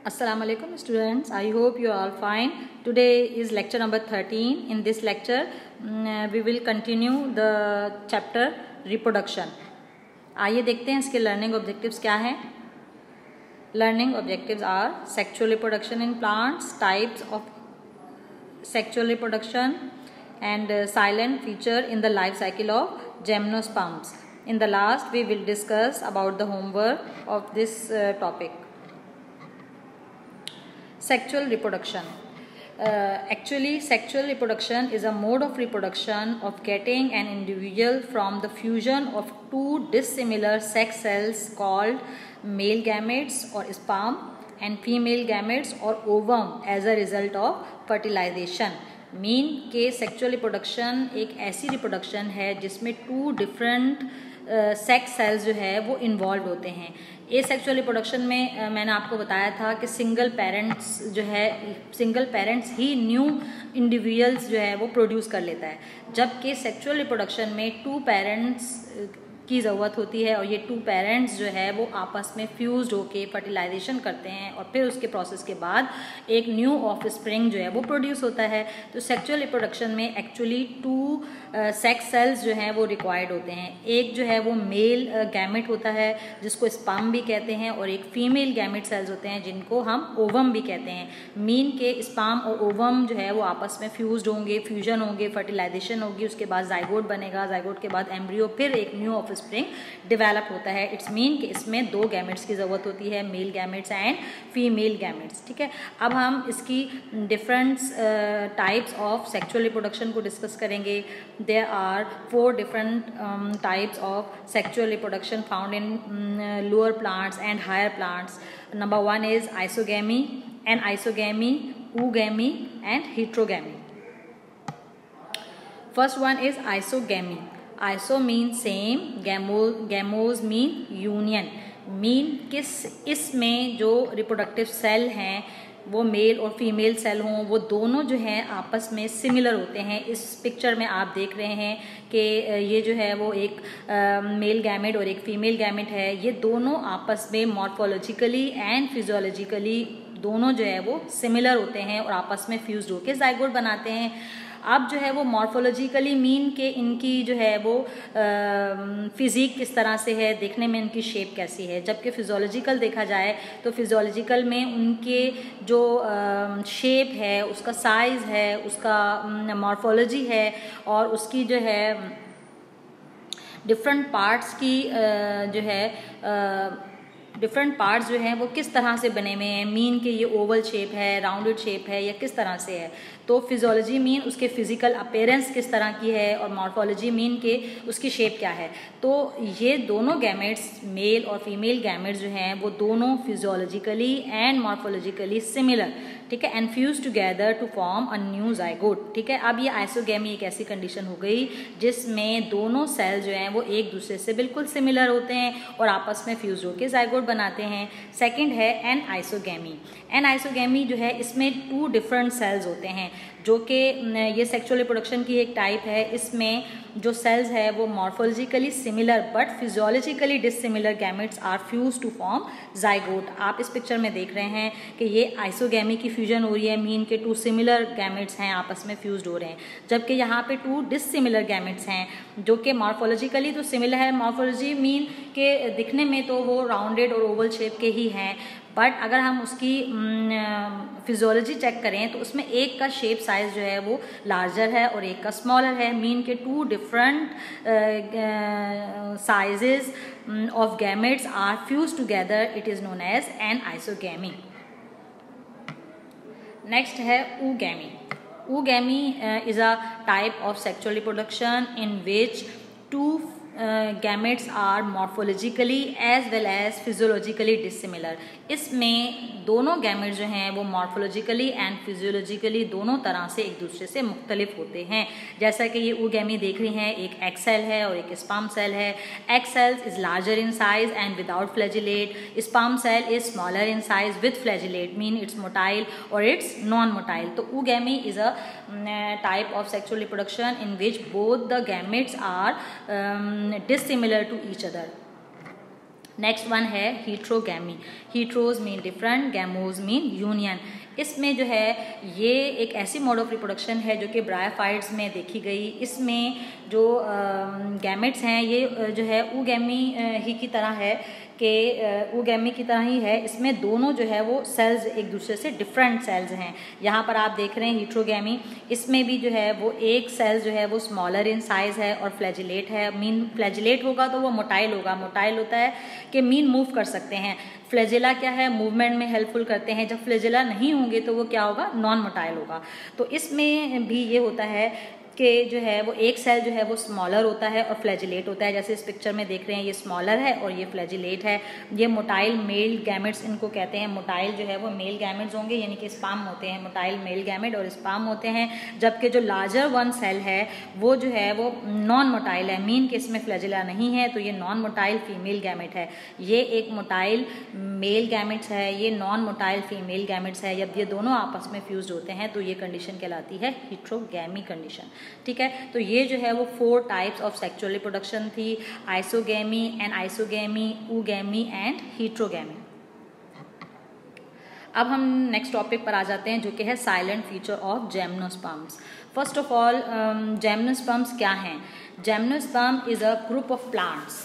Assalamu alaikum students. I hope you are all fine. Today is lecture number 13. In this lecture we will continue the chapter reproduction. आइए देखते हैं इसके learning objectives क्या हैं. Learning objectives are sexual reproduction in plants, types of sexual reproduction and silent feature in the life cycle of gymnosperms. In the last we will discuss about the homework of this topic. Sexual reproduction. Actually, sexual reproduction is a mode of reproduction of getting an individual from the fusion of two dissimilar sex cells called male gametes or sperm and female gametes or ovum as a result of fertilization. Mean के sexual reproduction एक ऐसी reproduction है जिसमें to different sex cells जो है वो involve होते हैं. ये सेक्सुअल रिप्रोडक्शन में मैंने आपको बताया था कि सिंगल पेरेंट्स ही न्यू इंडिविजुअल्स जो है वो प्रोड्यूस कर लेता है, जबकि सेक्सुअल रिप्रोडक्शन में टू पेरेंट्स की ज़रूरत होती है और ये टू पेरेंट्स जो है वो आपस में फ्यूज्ड होके फर्टिलाइजेशन करते हैं और फिर उसके प्रोसेस के बाद एक न्यू ऑफस्प्रिंग जो है वो प्रोड्यूस होता है. तो सेक्सुअल रिप्रोडक्शन में एक्चुअली टू सेक्स सेल्स जो हैं वो रिक्वायर्ड होते हैं. एक जो है वो मेल गैमेट होता है जिसको स्पर्म भी कहते हैं और एक फीमेल गैमेट सेल्स होते हैं जिनको हम ओवम भी कहते हैं. मीन के स्पर्म और ओवम जो है वो आपस में फ्यूज्ड होंगे, फ्यूजन होंगे, फर्टिलाइजेशन होगी, उसके बाद जाइगोट बनेगा, जाइगोट के बाद एम्ब्रियो, फिर एक न्यू स्प्रिंग डेवलप होता है. इट्स मीन कि इसमें दो गैमेट्स की ज़रूरत होती है, male gametes and female gametes. ठीक है, अब हम इसकी different types of sexual reproduction को डिस्कस करेंगे. There are 4 different types of sexual reproduction found in lower plants and higher plants. Number 1 is isogamy, anisogamy, oogammy and heterogamy. First one is isogamy. Iso means same, gamos mean union. Mean किस इसमें जो reproductive cell हैं वो mail और female cell हों, वो दोनों जो हैं आपस में सिमिलर होते हैं. इस पिक्चर में आप देख रहे हैं कि ये जो है वो एक मेल गैमेट और एक फीमेल गैमेट है. ये दोनों आपस में मॉर्फोलॉजिकली एंड फिजियोलॉजिकली दोनों जो है वो सिमिलर होते हैं और आपस में फ्यूज्ड होकर जाइगोट बनाते हैं. अब जो है वो मॉर्फोलॉजिकली मीन के इनकी जो है वो फिज़िक किस तरह से है, देखने में इनकी शेप कैसी है, जबकि फिजियोलॉजिकल देखा जाए तो फिजियोलॉजिकल में उनके जो शेप है, उसका साइज़ है, उसका मॉर्फोलॉजी है और उसकी जो है डिफरेंट पार्ट्स की जो है डिफरेंट पार्ट्स जो हैं वो किस तरह से बने हुए हैं. मीन के ये ओवल शेप है, राउंडेड शेप है या किस तरह से है. तो फिजियोलॉजी मीन उसके फिजिकल अपीयरेंस किस तरह की है और मॉर्फोलॉजी मीन के उसकी शेप क्या है. तो ये दोनों गैमेट्स, मेल और फीमेल गैमेट्स जो हैं वो दोनों फिजियोलॉजिकली एंड मॉर्फोलॉजिकली सिमिलर, ठीक है, and fuse together to form a new zygote. ठीक है, अब ये आइसोगैमी एक ऐसी कंडीशन हो गई जिसमें दोनों सेल जो हैं वो एक दूसरे से बिल्कुल सिमिलर होते हैं और आपस में फ्यूज होकर जाइगोट बनाते हैं. सेकंड है एनआइसोगैमी. एनआइसोगैमी जो है इसमें 2 डिफरेंट सेल्स होते हैं जो कि ये सेक्सुअल रिप्रोडक्शन की एक टाइप है. इसमें जो सेल्स है वो morphologically similar but physiologically dissimilar gametes are fuse to form zygote. आप इस पिक्चर में देख रहे हैं कि ये आइसोगैमी की फ्यूजन हो रही है, मीन के 2 सिमिलर गैमेट्स हैं आपस में फ्यूज्ड हो रहे हैं, जबकि यहाँ पे 2 डिसिमिलर गैमेट्स हैं जो कि मॉर्फोलॉजिकली तो सिमिलर है. मॉर्फोलॉजी मीन के दिखने में तो वो राउंडेड और ओवल शेप के ही हैं, बट अगर हम उसकी फिजियोलॉजी चेक करें तो उसमें एक का शेप साइज जो है वो लार्जर है और एक का स्मॉलर है. मीन के 2 different sizes of gametes are fuse together. It is known as an isogamy. Next है oogammy. Oogammy is a type of sexual reproduction in which 2 gametes are morphologically as well as physiologically dissimilar. इसमें दोनों gametes जो हैं वो morphologically and physiologically दोनों तरह से एक दूसरे से मुख्तलिफ होते हैं. जैसा कि ये oogammy देख रही हैं, एक एग सेल है और एक स्पर्म सेल है. Egg cells is larger in size and without flagellate. Sperm cell is smaller in size with flagellate, mean it's motile और इट्स नॉन मोटाइल. तो oogammy is a type of sexual reproduction in which both the gametes are dissimilar to each other. Next one है heterogamy. Heteros mean different, gamos mean union. इसमें जो है ये एक ऐसी mode of reproduction है जो कि ब्रायोफाइट्स में देखी गई। इसमें जो गैमेट्स हैं ये जो है ऊगैमी ही की तरह है कि ऊगैमी की तरह ही है। इसमें दोनों जो है वो सेल्स एक दूसरे से डिफरेंट सेल्स हैं। यहाँ पर आप देख रहे हैं हीट्रोगैमी, इसमें भी जो है वो एक सेल जो है वो स्मॉलर इन साइज है और फ्लैजिलेट है। मीन फ्लैजिलेट होगा तो वो मोटाइल होगा। मोटाइल होता है कि मीन मूव कर सकते हैं। फ्लैजिला क्या है, मूवमेंट में हेल्पफुल करते हैं। जब फ्लैजिला नहीं होंगे तो वो क्या होगा, नॉन मोटाइल होगा। तो इसमें भी ये होता है कि जो है वो एक सेल जो है वो स्मॉलर होता है और फ्लैजिलेट होता है। जैसे इस पिक्चर में देख रहे हैं ये स्मॉलर है और ये फ्लैजिलेट है। ये मोटाइल मेल गैमेट्स इनको कहते हैं। मोटाइल जो है वो मेल गैमेट्स होंगे, यानी कि स्पाम होते हैं। मोटाइल मेल गैमेट और स्पाम होते हैं। जबकि जो लार्जर वन सेल है वो जो है वो नॉन मोटाइल है, मीन कि इसमें फ्लैजिला नहीं है, तो ये नॉन मोटाइल फीमेल गैमेट है। ये एक मोटाइल मेल गैमेट्स है, ये नॉन मोटाइल फीमेल गैमेट्स है। जब ये दोनों आपस में फ्यूज्ड होते हैं तो ये कंडीशन कहलाती है हीट्रोगैमी कंडीशन। ठीक है, तो ये जो है वो 4 टाइप्स ऑफ सेक्सुअल रिप्रोडक्शन थी, आइसोगैमी, एनआइसोगैमी, ऊगैमी एंड हीट्रोगैमी। अब हम नेक्स्ट टॉपिक पर आ जाते हैं जो कि है silent feature of gymnosperms. First of all gymnosperms क्या हैं? Gymnosperm is a group of plants,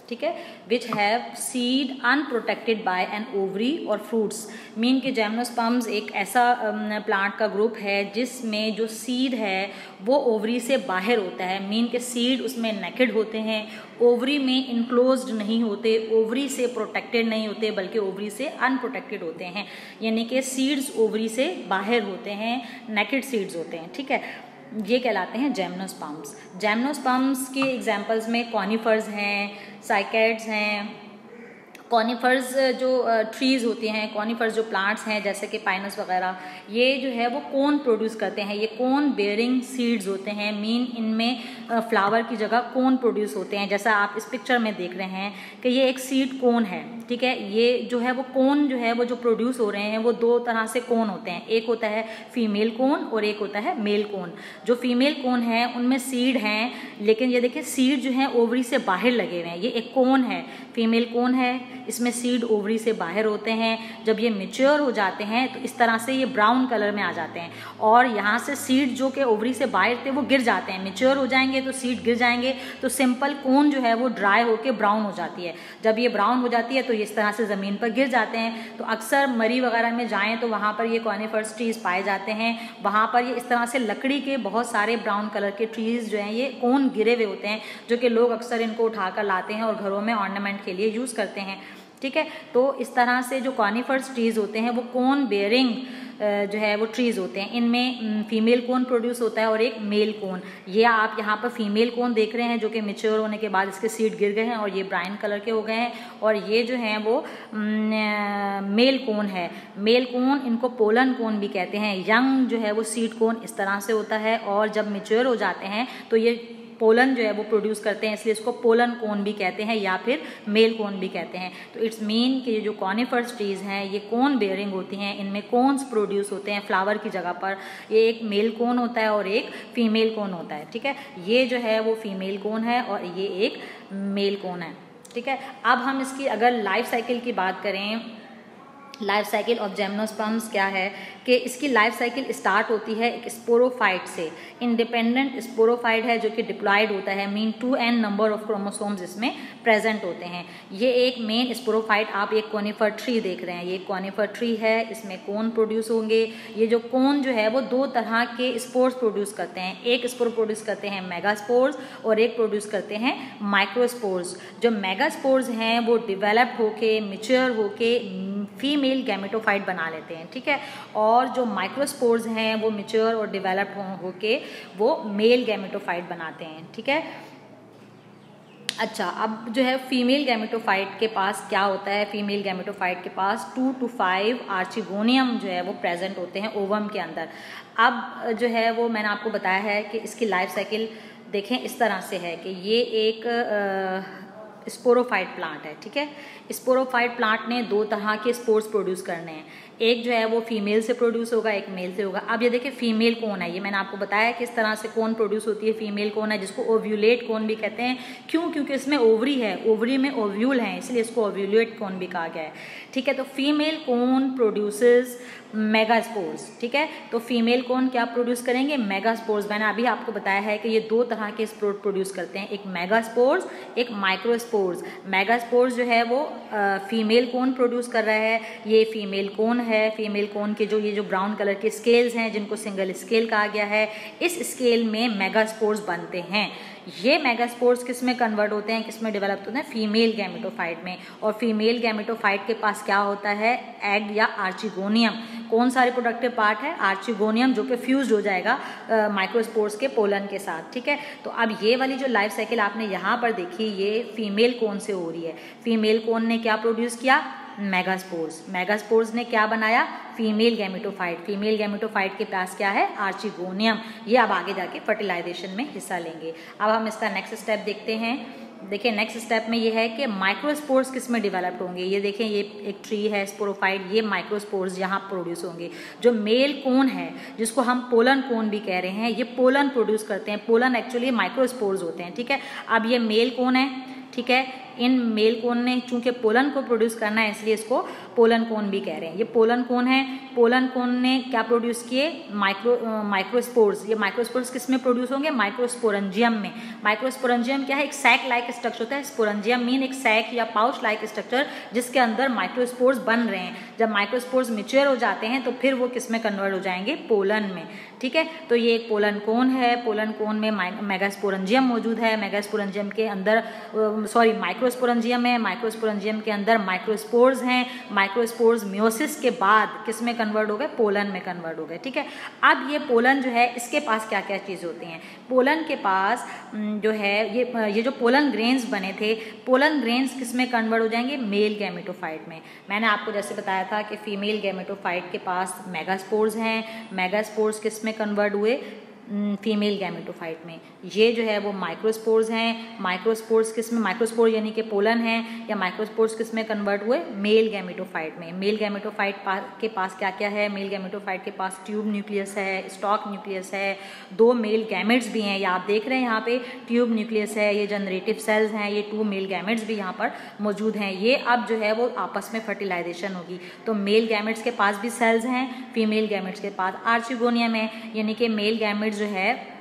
ठीक है, which have seed unprotected by an ovary और फ्रूट्स। मीन के जिम्नोस्पर्म्स एक ऐसा प्लांट का ग्रुप है जिसमें जो सीड है वो ओवरी से बाहर होता है। मीन के सीड उसमें नेकेड होते हैं, ओवरी में इनक्लोज्ड नहीं होते, ओवरी से प्रोटेक्टेड नहीं होते, बल्कि ओवरी से अनप्रोटेक्टेड होते हैं। यानी कि सीड्स ओवरी से बाहर होते हैं, नेकेड सीड्स होते हैं। ठीक है, ये कहलाते हैं जिम्नोस्पर्म्स। जिम्नोस्पर्म्स के एग्जांपल्स में कॉनिफर्स हैं, साइकैड्स हैं। कॉनिफर्स जो ट्रीज़ होती हैं, कॉनिफर्स जो प्लांट्स हैं जैसे कि पाइनस वगैरह, ये जो है वो कोन प्रोड्यूस करते हैं। ये कोन बेयरिंग सीड्स होते हैं। मीन इनमें फ्लावर की जगह कोन प्रोड्यूस होते हैं। जैसा आप इस पिक्चर में देख रहे हैं कि ये एक सीड कोन है। ठीक है, ये जो है वो कोन जो है वो जो प्रोड्यूस हो रहे हैं वो 2 तरह से कोन होते हैं। एक होता है फीमेल कोन और एक होता है मेल कोन। जो फीमेल कोन है उनमें सीड हैं, लेकिन ये देखिए सीड जो है ओवरी से बाहर लगे हुए हैं। ये एक कोन है, फीमेल कोन है, इसमें सीड ओवरी से बाहर होते हैं। जब ये मैच्योर हो जाते हैं तो इस तरह से ये ब्राउन कलर में आ जाते हैं और यहाँ से सीड जो कि ओवरी से बाहर थे वो गिर जाते हैं। मैच्योर हो जाएंगे तो सीड गिर जाएंगे, तो सिंपल कोन जो है वो ड्राई होकर ब्राउन हो जाती है। जब ये ब्राउन हो जाती है तो ये इस तरह से ज़मीन पर गिर जाते हैं। तो अक्सर मरी वगैरह में जाएँ तो वहाँ पर ये कॉनिफर्स ट्रीज़ पाए जाते हैं। वहाँ पर ये इस तरह से लकड़ी के बहुत सारे ब्राउन कलर के ट्रीज़ जो हैं ये कोन गिरे हुए होते हैं, जो कि लोग अक्सर इनको उठाकर लाते हैं और घरों में ऑर्नामेंट के लिए यूज़ करते हैं। ठीक है, तो इस तरह से जो कॉनिफर्स ट्रीज़ होते हैं वो कोन बेयरिंग जो है वो ट्रीज़ होते हैं। इनमें फीमेल कोन प्रोड्यूस होता है और एक मेल कोन। ये आप यहाँ पर फीमेल कोन देख रहे हैं जो कि मैच्योर होने के बाद इसके सीड गिर गए हैं और ये ब्राउन कलर के हो गए हैं। और ये जो हैं वो मेल कोन है। मेल कोन इनको पोलन कोन भी कहते हैं। यंग जो है वो सीड कोन इस तरह से होता है और जब मैच्योर हो जाते हैं तो ये पोलन जो है वो प्रोड्यूस करते हैं, इसलिए इसको पोलन कोन भी कहते हैं या फिर मेल कोन भी कहते हैं। तो इट्स मीन कि जो कॉनिफर्स ट्रीज़ हैं ये कोन बेयरिंग होती हैं, इनमें कोन्स प्रोड्यूस होते हैं फ्लावर की जगह पर। ये एक मेल कोन होता है और एक फीमेल कोन होता है। ठीक है, ये जो है वो फीमेल कोन है और ये एक मेल कोन है। ठीक है, अब हम इसकी अगर लाइफ साइकिल की बात करें, लाइफ साइकिल ऑफ जिम्नोस्पर्म्स क्या है कि इसकी लाइफ साइकिल स्टार्ट होती है एक स्पोरोफाइट से। इंडिपेंडेंट स्पोरोफाइट है जो कि डिप्लॉयड होता है। Mean 2n number of chromosomes इसमें प्रेजेंट होते हैं। ये एक मेन स्पोरोफाइट, आप एक कोनिफर ट्री देख रहे हैं, ये कोनिफर ट्री है, इसमें कोन प्रोड्यूस होंगे। ये जो कोन जो है वो 2 तरह के स्पोर्स प्रोड्यूस करते हैं। एक स्पोर प्रोड्यूस करते हैं मेगास्पोर्स और एक प्रोड्यूस करते हैं माइक्रोस्पोर्स। जो मेगास्पोर्स हैं वो डिवेलप होके मैच्योर होके फीमेल गैमेटोफाइट बना लेते हैं। ठीक है, और जो माइक्रोस्पोर्स हैं वो मैच्योर और डेवलप होके वो मेल गैमेटोफाइट बनाते हैं। ठीक है, अच्छा, अब जो है फीमेल गैमेटोफाइट के पास क्या होता है? फीमेल गैमेटोफाइट के पास 2 to 5 आर्चिगोनियम जो है वो प्रेजेंट होते हैं ओवम के अंदर। अब जो है वो मैंने आपको बताया है कि इसकी लाइफ साइकिल देखें इस तरह से है कि ये एक स्पोरोफाइट प्लांट है, ठीक है। स्पोरोफाइट प्लांट ने दो तरह के स्पोर्स प्रोड्यूस करने हैं, एक जो है वो फीमेल से प्रोड्यूस होगा, एक मेल से होगा। अब ये देखिए फीमेल कौन है, ये मैंने आपको बताया किस तरह से कौन प्रोड्यूस होती है, फीमेल कौन है, जिसको ओव्यूलेट कौन भी कहते हैं। क्यों? क्योंकि इसमें ओवरी है, ओवरी में ओव्यूल है, इसलिए इसको ओव्यूलेट कौन भी कहा गया है, ठीक है। तो फीमेल कौन प्रोड्यूसेस मेगास्पोर्स, ठीक है। तो फीमेल कौन क्या प्रोड्यूस करेंगे, मेगास्पोर्स। मैंने अभी आपको बताया है कि ये दो तरह के स्पोर प्रोड्यूस करते हैं, एक मेगास्पोर्स, एक माइक्रोस्पोर्स। मेगास्पोर्स जो है वो फीमेल कौन प्रोड्यूस कर रहा है, ये फीमेल कौन है। फीमेल कौन के जो ये जो ब्राउन कलर के स्केल्स हैं, जिनको सिंगल स्केल कहा गया है, इस स्केल में मेगास्पोर्स बनते हैं। ये मेगास्पोर्स किस में कन्वर्ट होते हैं, किस में डेवलप होते हैं, फीमेल गैमेटोफाइट में। और फीमेल गैमेटोफाइट के पास क्या होता है, एग या आर्चिगोनियम। कौन सा रिप्रोडक्टिव पार्ट है, आर्चिगोनियम, जो कि फ्यूज हो जाएगा माइक्रोस्पोर्स के पोलन के साथ, ठीक है। तो अब ये वाली जो लाइफ साइकिल आपने यहाँ पर देखी, ये फीमेल कौन से हो रही है। फीमेल कौन ने क्या प्रोड्यूस किया, मेगास्पोर्स। मेगास्पोर्स ने क्या बनाया, फीमेल गैमेटोफाइट। फीमेल गैमेटोफाइट के पास क्या है, आर्चिगोनियम। ये अब आगे जाके फर्टिलाइजेशन में हिस्सा लेंगे। अब हम इसका नेक्स्ट स्टेप देखते हैं। देखिए नेक्स्ट स्टेप में ये है कि माइक्रोस्पोर्स किस में डेवलप होंगे। ये देखें, ये एक ट्री है स्पोरोफाइट, ये माइक्रोस्पोर्स यहाँ प्रोड्यूस होंगे। जो मेल कोन है, जिसको हम पोलन कोन भी कह रहे हैं, ये पोलन प्रोड्यूस करते हैं। पोलन एक्चुअली माइक्रोस्पोर्स होते हैं, ठीक है। अब ये मेल कोन है, ठीक है। इन मेल कोन ने चूंकि पोलन को प्रोड्यूस करना है, इसलिए इसको पोलन कोन भी कह रहे हैं। ये पोलन कोन है। पोलन कोन ने क्या प्रोड्यूस किए, माइक्रोस्पोर्स। ये माइक्रोस्पोर्स किस में प्रोड्यूस होंगे, माइक्रोस्पोरेंजियम में। माइक्रोस्पोरेंजियम क्या है, एक सैक लाइक स्ट्रक्चर होता है। स्पोरेंजियम मीन एक सैक या पाउच लाइक स्ट्रक्चर, जिसके अंदर माइक्रोस्पोर्स बन रहे हैं। जब माइक्रोस्पोर्स मैच्योर हो जाते हैं तो फिर वो किस में कन्वर्ट हो जाएंगे, पोलन में, ठीक है। तो ये एक पोलन कोन है। पोलन कोन में मेगास्पोरेंजियम मौजूद है। मेगास्पोरेंजियम के अंदर माइक्रोस्पोरेंजियम है। माइक्रोस्पोरेंजियम के अंदर माइक्रोस्पोर्स हैं। माइक्रोस्पोर्स मियोसिस के बाद किस में कन्वर्ट हो गए, पोलन में कन्वर्ट हो गए, ठीक है। अब ये पोलन जो है, इसके पास क्या क्या चीज़ होती हैं। पोलन के पास जो है ये जो पोलन ग्रेन्स बने थे, पोलन ग्रेन्स किस में कन्वर्ट हो जाएंगे, मेल गैमेटोफाइट में। मैंने आपको जैसे बताया था कि फीमेल गैमेटोफाइट के पास मेगास्पोर्स हैं। मेगास्पोर्स किस में कन्वर्ट हुए, फीमेल गैमेटोफाइट में। ये जो है वो माइक्रोस्पोर्स हैं। माइक्रोस्पोर्स किस में, माइक्रोस्पोर यानी कि पोलन है, या माइक्रोस्पोर्स किस में कन्वर्ट हुए, मेल गैमेटोफाइट में। मेल गैमेटोफाइट के पास क्या क्या है, मेल गैमेटोफाइट के पास ट्यूब न्यूक्लियस है, स्टॉक न्यूक्लियस है, दो मेल गैमेट्स भी हैं। ये आप देख रहे हैं यहाँ पे ट्यूब न्यूक्लियस है, ये जनरेटिव सेल्स हैं, ये 2 मेल गैमेट्स भी यहाँ पर मौजूद हैं। ये अब जो है वो आपस में फर्टिलाइजेशन होगी। तो मेल गैमेट्स के पास भी सेल्स हैं, फीमेल गैमेट्स के पास आर्चिगोनियम है। यानी कि मेल गैमेट्स जो है,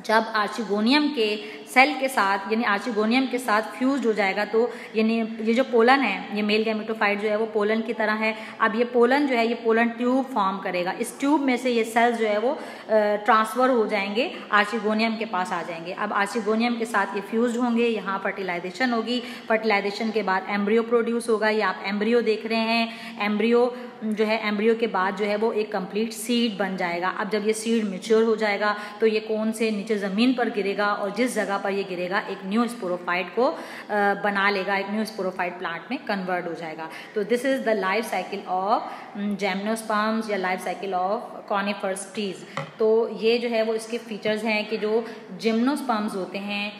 जब आर्चिगोनियम के सेल के साथ यानी आर्चिगोनियम के साथ फ्यूज्ड हो जाएगा, तो यानी ये जो पोलन है, ये मेल गैमेटोफाइट जो है वो पोलन की तरह है। अब ये पोलन जो है, ये पोलन ट्यूब फॉर्म करेगा। इस ट्यूब में से ये सेल्स जो है वो ट्रांसफर हो जाएंगे, आर्चिगोनियम के पास आ जाएंगे। अब आर्चिगोनियम के साथ ये फ्यूज्ड होंगे, यहाँ फर्टिलाइजेशन होगी। फर्टिलाइजेशन के बाद एम्ब्रियो प्रोड्यूस होगा। ये आप एम्ब्रियो देख रहे हैं। एम्ब्रियो जो है, एम्ब्रियो के बाद जो है वो एक कंप्लीट सीड बन जाएगा। अब जब ये सीड मैच्योर हो जाएगा तो ये कौन से नीचे ज़मीन पर गिरेगा, और जिस जगह पर ये गिरेगा एक न्यू स्पोरोफाइट को बना लेगा, एक न्यू स्पोरोफाइट प्लांट में कन्वर्ट हो जाएगा। तो this is the life cycle of gymnosperms या life cycle of coniferous trees. तो ये जो है वो इसके फीचर्स हैं कि जो जिम्नोस्पर्म्स होते हैं,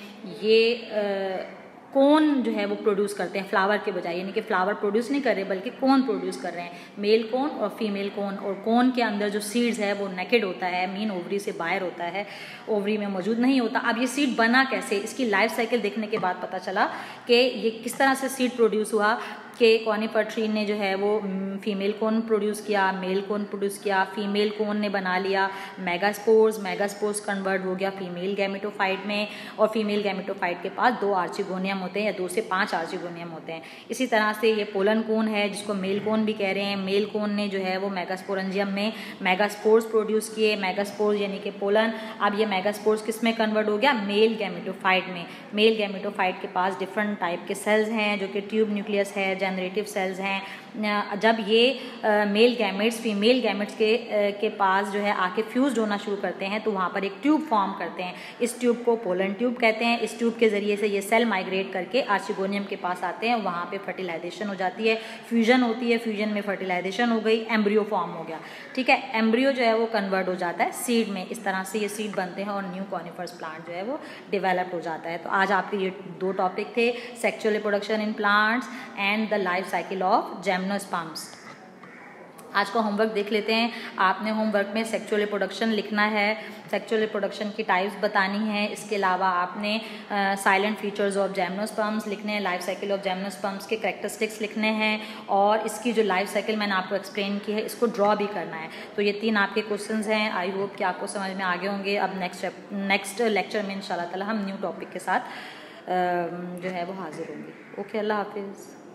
ये कोन जो है वो प्रोड्यूस करते हैं फ्लावर के बजाय। यानी कि फ्लावर प्रोड्यूस नहीं कर रहे बल्कि कोन प्रोड्यूस कर रहे हैं, मेल कोन और फीमेल कोन। और कोन के अंदर जो सीड्स है वो नेकेड होता है, मीन ओवरी से बाहर होता है, ओवरी में मौजूद नहीं होता। अब ये सीड बना कैसे, इसकी लाइफ साइकिल देखने के बाद पता चला कि ये किस तरह से सीड प्रोड्यूस हुआ। कि कॉनिफर ट्री ने जो है वो फीमेल कोन प्रोड्यूस किया, मेल कोन प्रोड्यूस किया। फीमेल कोन ने बना लिया मेगास्पोर्स, मेगास्पोर्स कन्वर्ट हो गया फीमेल गैमेटोफाइट में। और फीमेल गैमेटोफाइट के पास 2 आर्चिगोनियम होते हैं, या 2 से 5 आर्चिगोनियम होते हैं। इसी तरह से ये पोलन कोन है, जिसको मेल कोन भी कह रहे हैं। मेल कोन ने जो है वो मेगास्पोरेंजियम में मेगास्पोर्स प्रोड्यूस किए। मेगास्पोर्स यानी कि पोलन। अब ये मेगास्पोर्स किस में कन्वर्ट हो गया, मेल गैमेटोफाइट में। मेल गैमेटोफाइट के पास डिफरेंट टाइप के सेल्स हैं, जो कि ट्यूब न्यूक्लियस है, जनरेटिव सेल्स हैं। जब ये मेल गैमेट्स फीमेल गैमेट्स के पास जो है आके फ्यूज्ड होना शुरू करते हैं तो वहाँ पर एक ट्यूब फॉर्म करते हैं। इस ट्यूब को पोलन ट्यूब कहते हैं। इस ट्यूब के ज़रिए से ये सेल माइग्रेट करके आर्चिगोनियम के पास आते हैं, वहाँ पे फर्टिलाइजेशन हो जाती है, फ्यूजन होती है, फ्यूजन में फर्टिलाइजेशन हो गई, एम्ब्रियो फॉर्म हो गया। ठीक है, एम्ब्रियो जो है वो कन्वर्ट हो जाता है सीड में। इस तरह से ये सीड बनते हैं और न्यू कॉनिफरस प्लांट जो है वो डेवलप हो जाता है। तो आज आपके ये 2 टॉपिक थे, sexual reproduction in plants and the life cycle of gymnosperms. आज का होमवर्क देख लेते हैं। आपने होमवर्क में सेक्सुअल रिप्रोडक्शन लिखना है, सेक्सुअल रिप्रोडक्शन की टाइप्स बतानी है। इसके अलावा आपने साइलेंट फीचर्स ऑफ जिम्नोस्पर्म्स लिखने हैं, लाइफ साइकिल ऑफ जिम्नोस्पर्म्स के कैरेक्टरिस्टिक्स लिखने हैं और इसकी जो लाइफ साइकिल मैंने आपको एक्सप्लेन की है इसको ड्रॉ भी करना है। तो ये 3 आपके क्वेश्चंस हैं। आई होप कि आपको समझ में आ गए होंगे। अब नेक्स्ट लेक्चर में इंशाल्लाह ताला हम न्यू टॉपिक के साथ जो है वो हाजिर होंगे। ओके, अल्लाह हाफिज़।